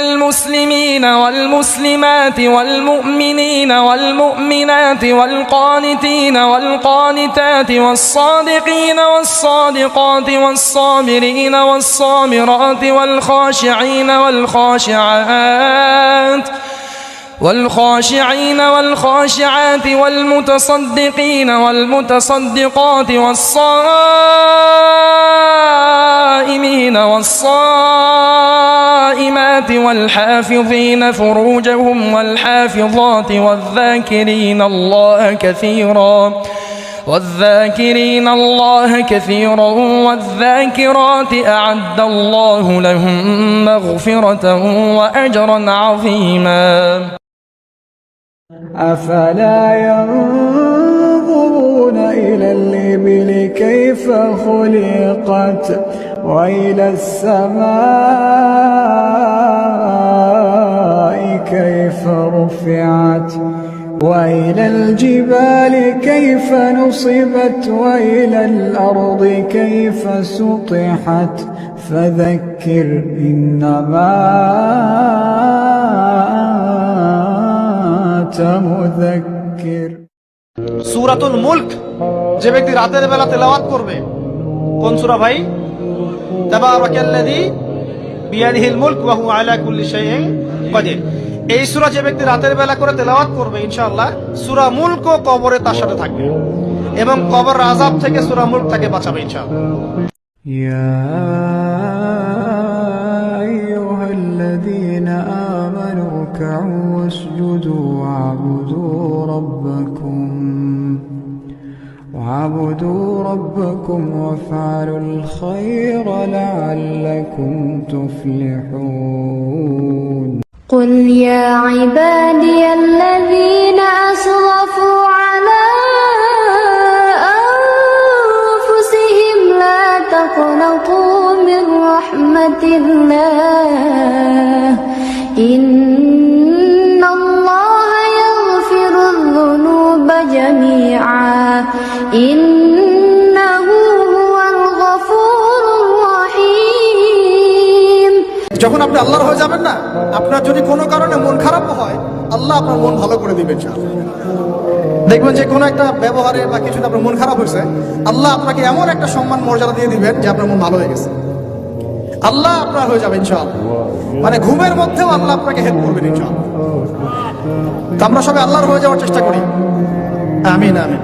المسلمين والمسلمات والمؤمنين والمؤمنات والقانتين والقانتات والصادقين والصادقات والصابرين والصابرات والخاشعين والخاشعات والمتصدقين والمتصدقات والصائمين والصائمات والحافظين فروجهم والحافظات والذاكرين الله كثيرا والذاكرات أعد الله لهم مغفرة وأجرا عظيما. أفلا ينظرون إلى الإبل كيف خلقت وإلى السماء كيف رفعت وإلى الجبال كيف نصبت وإلى الأرض كيف سطحت فذكر إنما أنت مذكر. সূরাতুল মুলক যে ব্যক্তি রাতের বেলা তেলাওয়াত করবে, কোন সূরা ভাই? তাবারাকাল্লাযী বিয়াদিহিল মুলক ওয়া হুয়া আলা কুল্লি শাইইন কাদির। এই সূরা যে ব্যক্তি রাতের বেলা করে তেলাওয়াত করবে, ইনশাআল্লাহ সূরা মুলক কবরে তার সাথে থাকবে এবং কবর আযাব থেকে সূরা মুলক তাকে বাঁচাবে ইনশাআল্লাহ। ইয়া আইয়ুহাল্লাযীনা আমানু রুকউ ওয়াসজুদু واعبدوا ربكم وافعلوا الخير لعلكم تفلحون. قل يا عبادي الذين أسرفوا على أنفسهم لا تقنطوا من رحمة الله إن الله يغفر الذنوب جميعا إنه هو الغفور الرحيم. যখন আপনি আল্লাহর হয়ে যাবেন না, আপনার যদি কোনো কারণে মন খারাপ হয়, আল্লাহ আপনার মন ভালো করে দিবেন ইনশাআল্লাহ। দেখবেন যে কোনো একটা ব্যবহারে বা কিছুতে আপনার মন খারাপ হয়েছে, আল্লাহ আপনাকে এমন একটা সম্মান মর্যাদা দিয়ে দিবেন যে আপনার মন ভালো হয়ে গেছে, আল্লাহ আপনার হয়ে যাবে ইনশাআল্লাহ। মানে ঘুমের মধ্যেও আল্লাহ আপনাকে হেল্প করবেন ইনশাআল্লাহ। তো আমরা সবাই আল্লাহর হয়ে যাওয়ার চেষ্টা করি। আমিন আমিন।